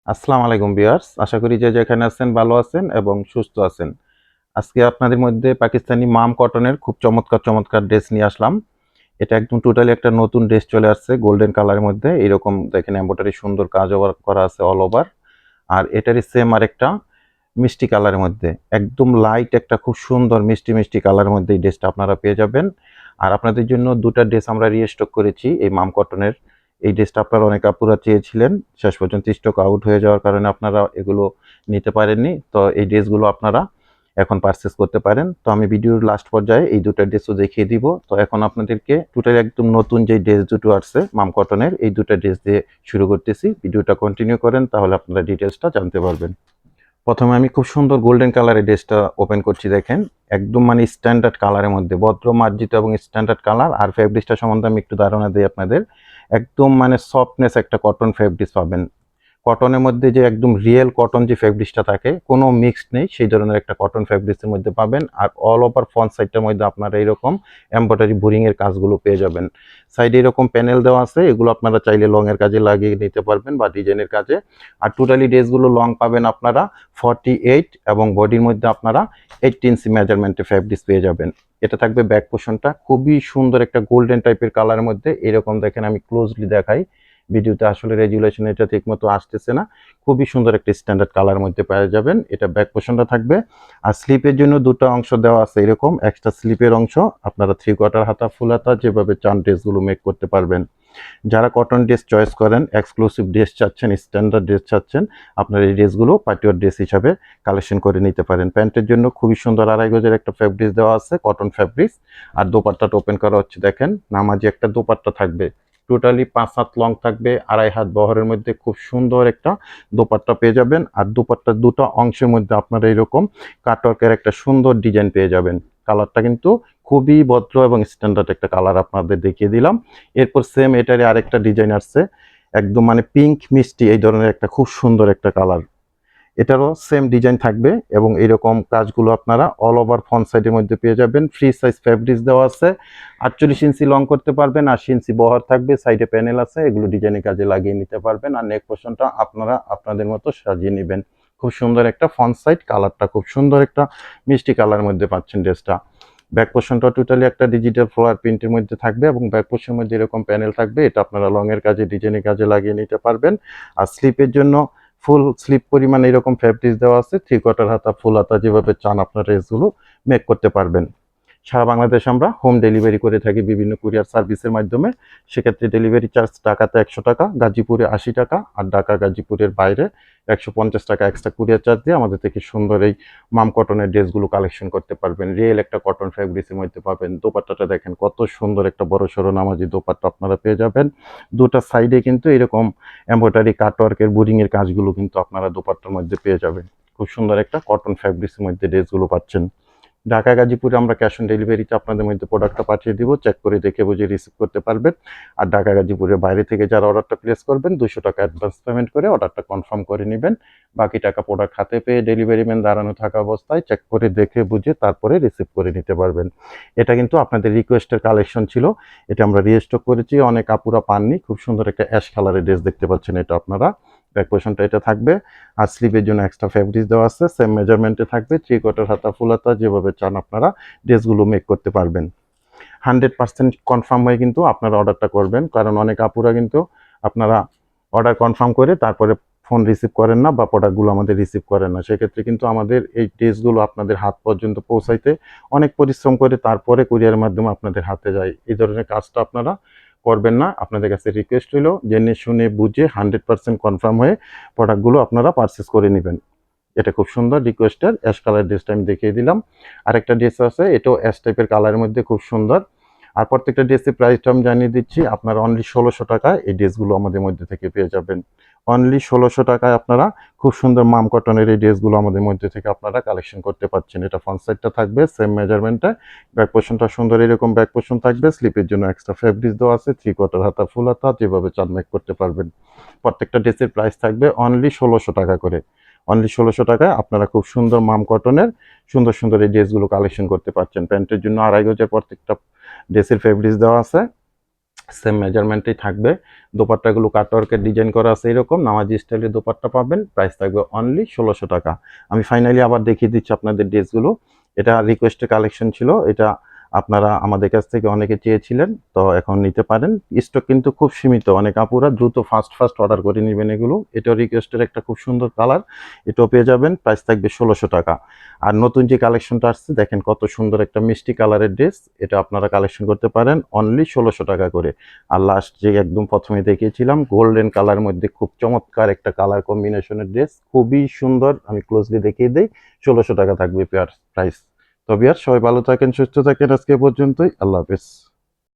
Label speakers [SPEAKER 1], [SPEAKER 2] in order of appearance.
[SPEAKER 1] আসসালামু আলাইকুম ভিউয়ার্স, আশা করি যে যেখানে আছেন ভালো আছেন এবং সুস্থ আছেন। আজকে আপনাদের মধ্যে পাকিস্তানি মাম কটনের খুব চমৎকার চমৎকার ড্রেস নিয়ে আসলাম। এটা একদম টোটালি একটা নতুন ড্রেস চলে আসছে গোল্ডেন কালারের মধ্যে। এরকম দেখেন এমব্রয়ডারি সুন্দর কাজ করা আছে অল ওভার। আর এটারই সেম আরেকটা মিষ্টি কালারের মধ্যে, একদম লাইট একটা খুব সুন্দর মিষ্টি মিষ্টি কালারের মধ্যে এই ড্রেসটা আপনারা পেয়ে যাবেন। আর আপনাদের জন্য দুটো ড্রেস আমরা রিস্টক করেছি এই মাম কটনের। এই ড্রেসটা আপনারা অনেক আপুরা চেয়েছিলেন, শেষ পর্যন্ত স্টক আউট হয়ে যাওয়ার কারণে আপনারা এগুলো নিতে পারেননি। তো এই ড্রেসগুলো আপনারা এখন পারচেস করতে পারেন। তো আমি ভিডিওর লাস্ট পর্যায়ে এই দুটো ড্রেসও দেখিয়ে দিব। তো এখন আপনাদেরকে টোটালি একদম নতুন যে ড্রেস দুটো আসছে মাম কটনের, এই দুটো ড্রেস দিয়ে শুরু করতেছি। ভিডিওটা কন্টিনিউ করেন, তাহলে আপনারা ডিটেলসটা জানতে পারবেন। প্রথমে আমি খুব সুন্দর গোল্ডেন কালারের ড্রেসটা ওপেন করছি। দেখেন একদম মানে স্ট্যান্ডার্ড কালারের মধ্যে, ভদ্র মার্জিত এবং স্ট্যান্ডার্ড কালার। আর ফেব্রিক্সটা সম্বন্ধে আমি একটু ধারণা দিই আপনাদের। একদম মানে সফটনেস একটা কটন ফেব্রিক্স পাবেন। কটনের মধ্যে যে একদম রিয়েল কটন যে ফেব্রিক্সটা থাকে, কোনো মিক্সড নেই, সেই ধরনের একটা কটন ফেব্রিক্সের মধ্যে পাবেন। আর অল ওভার ফ্রন্ট সাইডটার মধ্যে আপনারা এরকম এমব্রয়ডারি বোরিং এর কাজগুলো পেয়ে যাবেন। সাইডে এরকম প্যানেল দেওয়া আছে, এগুলো আপনারা চাইলে লং এর কাজে লাগিয়ে নিতে পারবেন বা ডিজাইনের কাজে। আর টোটালি ড্রেসগুলো লং পাবেন আপনারা 48 এবং বডির মধ্যে আপনারা 18 ইঞ্চি মেজারমেন্টে ফেব্রিক্স পেয়ে যাবেন। এটা থাকবে ব্যাক পোর্শনটা, খুবই সুন্দর একটা গোল্ডেন টাইপের কালারের মধ্যে। এরকম দেখেন, আমি ক্লোজলি দেখাই, ভিডিওতে আসলে রেজুলেশন এটা ঠিক মতো আসতেছে না। খুবই সুন্দর একটা স্ট্যান্ডার্ড কালার মধ্যে পেয়ে যাবেন। এটা ব্যাক পোর্শনটা থাকবে। আর স্লিপের জন্য দুটো অংশ দেওয়া আছে, এরকম এক্সট্রা স্লিপের অংশ। আপনারা 3/4 হাতা ফুল হাতা যেভাবে চান ড্রেসগুলো মেক করতে পারবেন। যারা কটন ড্রেস চয়েস করেন, এক্সক্লুসিভ ড্রেস চাচ্ছেন, স্ট্যান্ডার্ড ড্রেস চাচ্ছেন, আপনারা এই ড্রেসগুলো পার্টিওয়ার ড্রেস হিসাবে কালেকশন করে নিতে পারেন। প্যান্টের জন্য খুবই সুন্দর 2.5 গজের একটা ফেব্রিক্স দেওয়া আছে, কটন ফেব্রিক্স। আর দোপাট্টাটা ওপেন করা হচ্ছে, দেখেন নামাজি একটা দোপাট্টা থাকবে। টোটালি 5 হাত লং থাকবে, 2.5 হাত বহরের মধ্যে খুব সুন্দর একটা দোপাট্টা পেয়ে যাবেন। আর দোপাট্টার দুটো অংশের মধ্যে আপনারা এরকম কাটওয়ার্কের একটা সুন্দর ডিজাইন পেয়ে যাবেন। কালারটা কিন্তু খুবই ভদ্র এবং স্ট্যান্ডার্ড একটা কালার আপনাদের দেখিয়ে দিলাম। এরপর সেম এটারই আরেকটা ডিজাইন আসছে, একদম মানে পিঙ্ক মিষ্টি এই ধরনের একটা খুব সুন্দর একটা কালার। এটারও সেম ডিজাইন থাকবে এবং এরকম কাজগুলো আপনারা অল ওভার ফ্রন্ট সাইডের মধ্যে পেয়ে যাবেন। ফ্রি সাইজ ফেব্রিক্স দেওয়া আছে, 48 ইঞ্চি লং করতে পারবেন, 80 ইঞ্চি বহর থাকবে, সাইডে প্যানেল আছে, এগুলো ডিজাইনের কাজে লাগিয়ে নিতে পারবেন। আর নেক পোর্শনটা আপনারা আপনাদের মতো সাজিয়ে নেবেন। খুব সুন্দর একটা ফ্রন্ট সাইড, কালারটা খুব সুন্দর একটা মিষ্টি কালার মধ্যে পাচ্ছেন ড্রেসটা। ব্যাক পোর্শনটা টোটালি একটা ডিজিটাল ফ্লোরার প্রিন্টের মধ্যে থাকবে এবং ব্যাক পোর্শনের মধ্যে এরকম প্যানেল থাকবে, এটা আপনারা লং এর কাজে ডিজাইনের কাজে লাগিয়ে নিতে পারবেন। আর স্লিপের জন্য ফুল স্লিপ পরিমাণ এরকম ফেব্রিক্স দেওয়া আছে, 3/4 হাতা ফুল হাতা যেভাবে চান আপনারা ড্রেসগুলো মেক করতে পারবেন। সারা বাংলাদেশে আমরা হোম ডেলিভারি করে থাকি বিভিন্ন কুরিয়ার সার্ভিসের মাধ্যমে। সেক্ষেত্রে ডেলিভারি চার্জ ঢাকাতে 100 টাকা, গাজীপুরে 80 টাকা, আর ঢাকা গাজীপুরের বাইরে 150 টাকা এক্সট্রা কুরিয়ার চার্জ দিয়ে আমাদের থেকে সুন্দর এই মাম কটনের ড্রেসগুলো কালেকশন করতে পারবেন। রিয়েল একটা কটন ফেব্রিক্সের মধ্যে পাবেন। দোপাট্টাটা দেখেন কত সুন্দর একটা বড় সড়ো নামাজি দোপাট্টা আপনারা পেয়ে যাবেন। দুটো সাইডে কিন্তু এরকম এমব্রয়ডারি কাটওয়ার্কের বোরিংয়ের কাজগুলো কিন্তু আপনারা দোপাট্টার মধ্যে পেয়ে যাবেন। খুব সুন্দর একটা কটন ফেব্রিক্সের মধ্যে ড্রেসগুলো পাচ্ছেন। ঢাকা গাজীপুরে আমরা ক্যাশ অন ডেলিভারিতে আপনাদের মধ্যে প্রোডাক্টটা পাঠিয়ে দিব, চেক করে দেখে বুঝে রিসিভ করতে পারবেন। আর ঢাকা গাজীপুরের বাইরে থেকে যারা অর্ডারটা প্লেস করবেন 200 টাকা অ্যাডভান্স পেমেন্ট করে অর্ডারটা কনফার্ম করে নেবেন। বাকি টাকা প্রোডাক্ট হাতে পেয়ে ডেলিভারি ম্যান দাঁড়ানো থাকা অবস্থায় চেক করে দেখে বুঝে তারপরে রিসিভ করে নিতে পারবেন। এটা কিন্তু আপনাদের রিকোয়েস্টের কালেকশন ছিল, এটা আমরা রিস্টক করেছি, অনেক আপুরা পাননি। খুব সুন্দর একটা অ্যাশ কালারের ড্রেস দেখতে পাচ্ছেন, এটা আপনারা ব্যাক পোর্শনটা এটা থাকবে। আর স্লিভের জন্য এক্সট্রা ফেব্রিক্স দেওয়া আছে, সেম মেজারমেন্টে থাকবে, 3/4 হাতা ফুল হাতা যেভাবে চান আপনারা ড্রেসগুলো মেক করতে পারবেন। 100% কনফার্ম হয়ে কিন্তু আপনারা অর্ডারটা করবেন, কারণ অনেক আপুরা কিন্তু আপনারা অর্ডার কনফার্ম করে তারপরে ফোন রিসিভ করেন না বা প্রোডাক্টগুলো আমাদের রিসিভ করেন না। সেক্ষেত্রে কিন্তু আমাদের এই ড্রেসগুলো আপনাদের হাত পর্যন্ত পৌঁছাইতে অনেক পরিশ্রম করে তারপরে কুরিয়ারের মাধ্যমে আপনাদের হাতে যায়। এই ধরনের কাজটা আপনারা করবেন না। আপনাদের কাছে রিকোয়েস্ট হলো জেনে শুনে বুঝে 100% কনফার্ম হয়ে প্রোডাক্টগুলো আপনারা পারচেস করে নেবেন। এটা খুব সুন্দর রিকোয়েস্টের অ্যাশ কালার ড্রেসটা আমি দেখিয়ে দিলাম। আরেকটা ড্রেস আছে, এটাও অ্যাশ টাইপের কালারের মধ্যে খুব সুন্দর। আর প্রত্যেকটা ড্রেসের প্রাইসটা আমি জানিয়ে দিচ্ছি, আপনারা অনলি 1600 টাকায় এই ড্রেসগুলো আমাদের মধ্যে থেকে পেয়ে যাবেন। অনলি 1600 টাকায় আপনারা খুব সুন্দর মাম কটনের এই ড্রেসগুলো আমাদের মধ্যে থেকে আপনারা কালেকশন করতে পারছেন। এটা ফ্রন্ট সাইডটা থাকবে সেম মেজারমেন্টে, ব্যাক পোর্শনটা সুন্দর এরকম ব্যাক পোর্শন থাকবে, স্লিপের জন্য এক্সট্রা ফেব্রিক্স দেওয়া আছে, 3/4 হাতা ফুল হাতা যেভাবে চান মেক করতে পারবেন। প্রত্যেকটা ড্রেসের প্রাইস থাকবে অনলি 1600 টাকা করে। অনলি 1600 টাকায় আপনারা খুব সুন্দর মাম কটনের সুন্দর সুন্দর এই ড্রেসগুলো কালেকশন করতে পারছেন। প্যান্টের জন্য 2.5 গজের প্রত্যেকটা ড্রেসের ফেব্রিক্স দেওয়া আছে, সেম মেজারমেন্টেই থাকবে। দোপাট্টাগুলো কাটওয়ার্কের ডিজাইন করা আছে এরকম নামাজি স্টাইলের দোপাট্টা পাবেন। প্রাইস থাকবে অনলি ১৬০০ টাকা। আমি ফাইনালি আবার দেখিয়ে দিচ্ছি আপনাদের ড্রেসগুলো। এটা রিকোয়েস্টের কালেকশন ছিল। এটা আপনারা আমাদের কাছ থেকে অনেকে চেয়েছিলেন, তো এখন নিতে পারেন। স্টক কিন্তু খুব সীমিত, অনেক আপুরা দ্রুত ফাস্ট ফাস্ট অর্ডার করে নেবেন এগুলো। এটাও রিকোয়েস্টের একটা খুব সুন্দর কালার, এটাও পেয়ে যাবেন। প্রাইস থাকবে ১৬০০ টাকা। আর নতুন যে কালেকশনটা আসছে দেখেন কত সুন্দর একটা মিষ্টি কালারের ড্রেস, এটা আপনারা কালেকশন করতে পারেন অনলি ১৬০০ টাকা করে। আর লাস্ট যে একদম প্রথমে দেখিয়েছিলাম গোল্ডেন কালার মধ্যে খুব চমৎকার একটা কালার কম্বিনেশনের ড্রেস, খুবই সুন্দর। আমি ক্লোজলি দেখিয়ে দিই, ১৬০০ টাকা থাকবে পেয়ার প্রাইস। তো বিয়ার সবাই ভালো থাকেন, সুস্থ থাকেন। আজকে এ পর্যন্তই, আল্লাহ হাফেজ।